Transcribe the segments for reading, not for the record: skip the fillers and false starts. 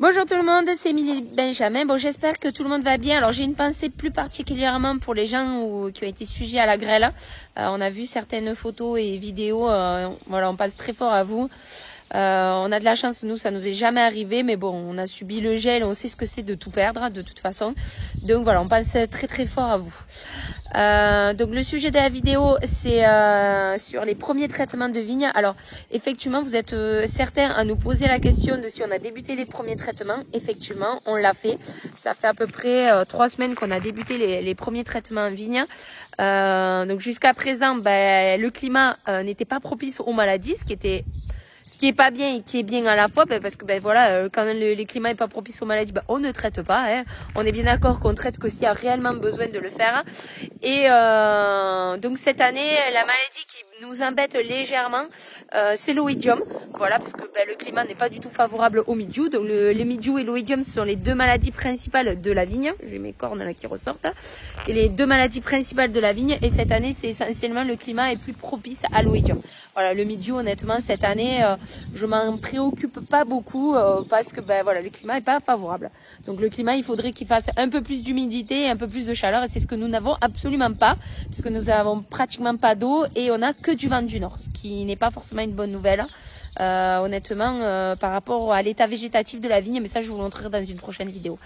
Bonjour tout le monde, c'est Émilie Benjamin. Bon, j'espère que tout le monde va bien. Alors, j'ai une pensée plus particulièrement pour les gens qui ont été sujets à la grêle. On a vu certaines photos et vidéos. Voilà, on passe très fort à vous. On a de la chance, nous, ça nous est jamais arrivé, mais bon, on a subi le gel, on sait ce que c'est de tout perdre, de toute façon. Donc voilà, on pense très très fort à vous. Donc le sujet de la vidéo, c'est sur les premiers traitements de vigne. Alors, effectivement, vous êtes certains à nous poser la question de si on a débuté les premiers traitements. Effectivement, on l'a fait. Ça fait à peu près 3 semaines qu'on a débuté les premiers traitements en vigne. Donc jusqu'à présent, le climat n'était pas propice aux maladies, ce qui est pas bien et qui est bien à la fois, parce que voilà, quand le climat est pas propice aux maladies, on ne traite pas. Hein. On est bien d'accord qu'on traite que s'il y a réellement besoin de le faire. Et donc cette année, la maladie qui nous embête légèrement, c'est l'oïdium. Voilà, parce que le climat n'est pas du tout favorable au mildiou. Donc les mildiou et l'oïdium sont les deux maladies principales de la vigne. J'ai mes cornes là qui ressortent. Et les deux maladies principales de la vigne. Et cette année, c'est essentiellement le climat est plus propice à l'oïdium. Voilà, le mildiou, honnêtement, cette année, je m'en préoccupe pas beaucoup parce que voilà, le climat est pas favorable. Donc le climat, il faudrait qu'il fasse un peu plus d'humidité, un peu plus de chaleur, et c'est ce que nous n'avons absolument pas, puisque nous avons pratiquement pas d'eau et on a que du vent du nord, ce qui n'est pas forcément une bonne nouvelle. Honnêtement, par rapport à l'état végétatif de la vigne, mais ça je vous montrerai dans une prochaine vidéo.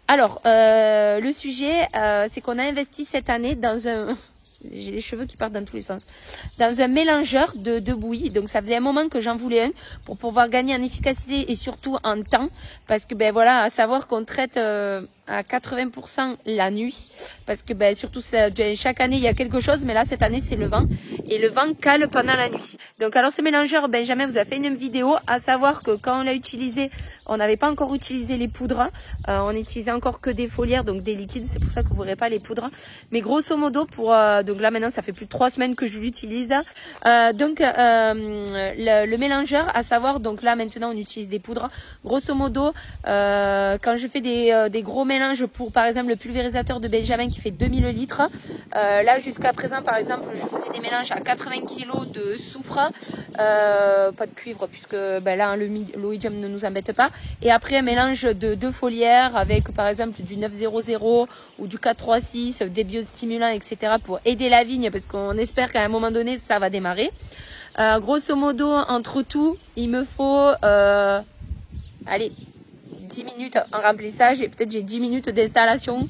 Alors, le sujet, c'est qu'on a investi cette année dans un... J'ai les cheveux qui partent dans tous les sens. Dans un mélangeur de bouillie. Donc ça faisait un moment que j'en voulais un pour pouvoir gagner en efficacité et surtout en temps. Parce que voilà, à savoir qu'on traite à 80% la nuit. Parce que surtout chaque année il y a quelque chose, mais là cette année c'est le vent. Et le vent cale pendant la nuit. Donc alors ce mélangeur, Benjamin vous a fait une vidéo, à savoir que quand on l'a utilisé, on n'avait pas encore utilisé les poudres. On utilisait encore que des foliaires, donc des liquides. C'est pour ça que vous ne verrez pas les poudres. Mais grosso modo, donc là maintenant ça fait plus de 3 semaines que je l'utilise. Le mélangeur, à savoir, donc là maintenant on utilise des poudres. Grosso modo, quand je fais des gros mélanges pour par exemple le pulvérisateur de Benjamin qui fait 2000 litres, là jusqu'à présent par exemple je faisais des mélanges à 80 kg de soufre, pas de cuivre puisque là l'oïdium ne nous embête pas, et après un mélange de 2 foliaires avec par exemple du 900 ou du 436, des biostimulants, etc. pour aider la vigne, parce qu'on espère qu'à un moment donné ça va démarrer. Grosso modo, entre tout, il me faut allez, 10 minutes en remplissage, et peut-être j'ai 10 minutes d'installation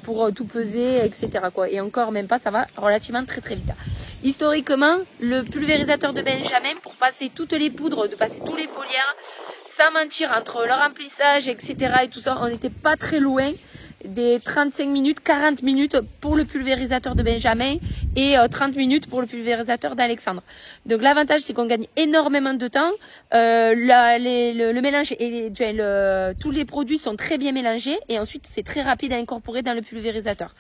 pour tout peser, etc. Et encore même pas, ça va relativement très très vite. Historiquement, le pulvérisateur de Benjamin, pour passer toutes les poudres, de passer tous les foliaires, sans mentir, entre le remplissage, etc. et tout ça, on n'était pas très loin des 35 minutes, 40 minutes pour le pulvérisateur de Benjamin et 30 minutes pour le pulvérisateur d'Alexandre. Donc l'avantage, c'est qu'on gagne énormément de temps. Le mélange et tous les produits sont très bien mélangés, et ensuite c'est très rapide à incorporer dans le pulvérisateur.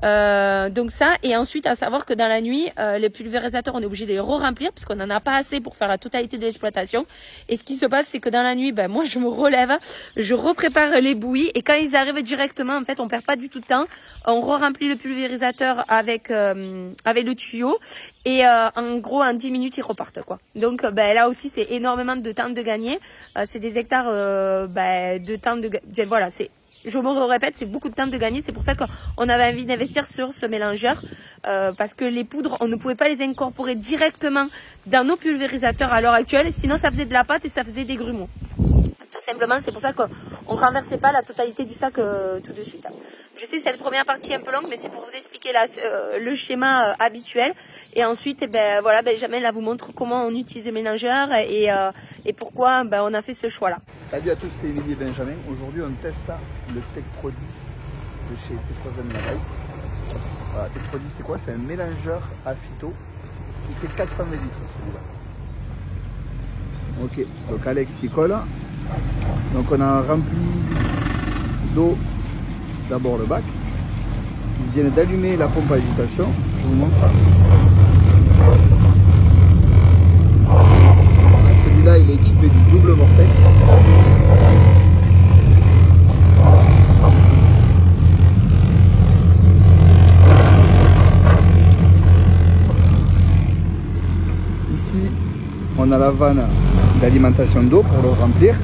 Donc ça, et ensuite à savoir que dans la nuit, les pulvérisateurs, on est obligé de les re-remplir parce qu'on n'en a pas assez pour faire la totalité de l'exploitation. Et ce qui se passe, c'est que dans la nuit, moi je me relève, je reprépare les bouillies, et quand ils arrivent directement, en fait on perd pas du tout de temps, on re-remplit le pulvérisateur avec le tuyau, et en gros en 10 minutes ils repartent quoi. Donc là aussi c'est énormément de temps de gagner, c'est des hectares de temps de voilà, c'est, je me répète, c'est beaucoup de temps de gagner. C'est pour ça qu'on avait envie d'investir sur ce mélangeur, parce que les poudres, on ne pouvait pas les incorporer directement dans nos pulvérisateurs à l'heure actuelle, sinon ça faisait de la pâte et ça faisait des grumeaux. Tout simplement, c'est pour ça qu'on ne renversait pas la totalité du sac tout de suite. Je sais, c'est la première partie un peu longue, mais c'est pour vous expliquer le schéma habituel. Et ensuite, voilà, Benjamin là vous montre comment on utilise le mélangeur et pourquoi on a fait ce choix-là. Salut à tous, c'est Émilie et Benjamin. Aujourd'hui, on teste le Tech Pro 10 de chez T3M Laval. Voilà, Tech Pro 10, c'est quoi? C'est un mélangeur à phyto qui fait 400 litres, celui-là. Ok, donc Alex s'y colle. Donc on a rempli d'eau d'abord le bac. Ils viennent d'allumer la pompe à agitation. Je vous montre. Celui-là il est équipé du double vortex. Ici on a la vanne d'alimentation d'eau pour le remplir.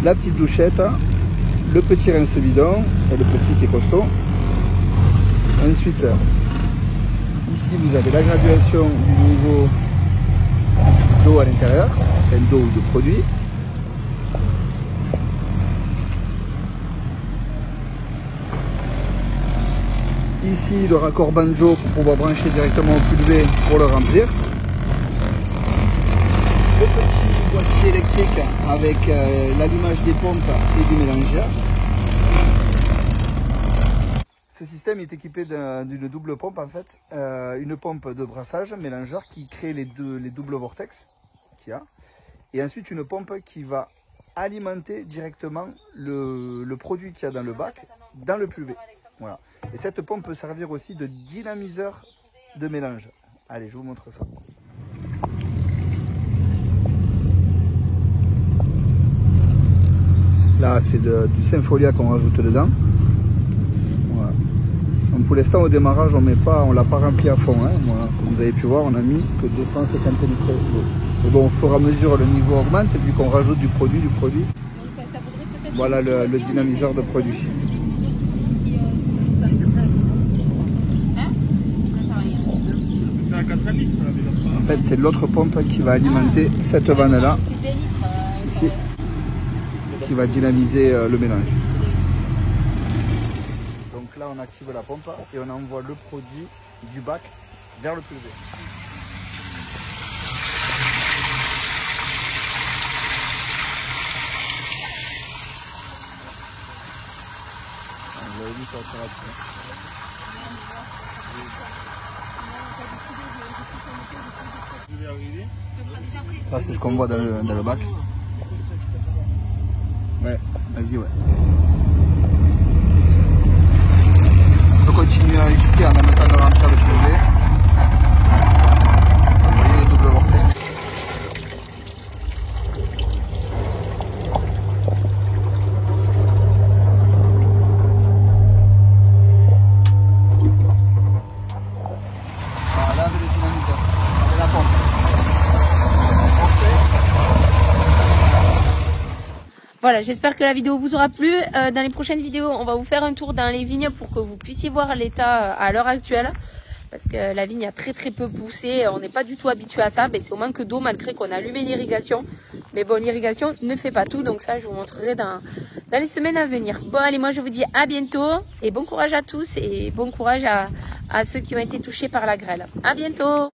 la petite douchette, le petit rince-bidon et le petit qui est costaud. Ensuite, ici vous avez la graduation du niveau d'eau à l'intérieur, enfin d'eau ou de produit. Ici le raccord banjo pour pouvoir brancher directement au pulvé pour le remplir. Le petit boîtier électrique avec l'allumage des pompes et du mélangeur. Ce système est équipé d'une double pompe en fait, une pompe de brassage mélangeur qui crée les doubles vortex qu'il y a, et ensuite une pompe qui va alimenter directement le produit qu'il y a dans le bac, dans le pulvé. Voilà. Et cette pompe peut servir aussi de dynamiseur de mélange. Allez, je vous montre ça. Là, c'est du Sympholia qu'on rajoute dedans. Voilà. Donc pour l'instant, au démarrage, on l'a pas rempli à fond. Hein. Voilà. Comme vous avez pu voir, on a mis que 250 litres d'eau. Et bon, au fur et à mesure, le niveau augmente et puis qu'on rajoute du produit. Voilà le dynamiseur de produit. En fait, c'est l'autre pompe qui va alimenter cette vanne-là, ici, qui va dynamiser le mélange. Donc là, on active la pompe et on envoie le produit du bac vers le pulvé. Vous avez vu, ça assez rapide. Ça c'est ce qu'on voit dans le bac. Ouais, vas-y ouais. On peut continuer à équiper en même temps de remplir le pulvé. Vous voyez le double vortex. Voilà, avec le dynamiseur, avec la pompe. Voilà, j'espère que la vidéo vous aura plu. Dans les prochaines vidéos, on va vous faire un tour dans les vignes pour que vous puissiez voir l'état à l'heure actuelle. Parce que la vigne a très peu poussé, on n'est pas du tout habitué à ça. C'est au manque d'eau malgré qu'on a allumé l'irrigation. Mais bon, l'irrigation ne fait pas tout, donc ça je vous montrerai dans les semaines à venir. Bon allez, moi je vous dis à bientôt et bon courage à tous et bon courage à ceux qui ont été touchés par la grêle. À bientôt!